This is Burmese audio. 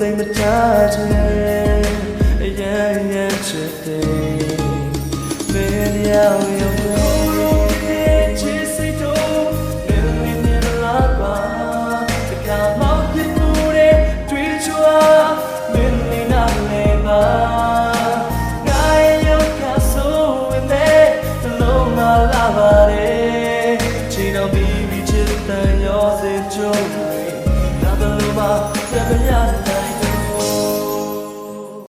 စိတ်မထားချင်အရင်ရချစ်တယ်မင်းရောက်ရောက်ချစ်စိတ်တို့မင်းမြင်လာပါတကမောက်ပြမှုတဲ့တွေ့ချွာမင်းနေနာလေပါငါရောကဆိုဝင်တဲ့လုံးမလာပါလေချီတော့ပြီးချစ်တဲ့ရောစေချိုးနာဘလို့ပါ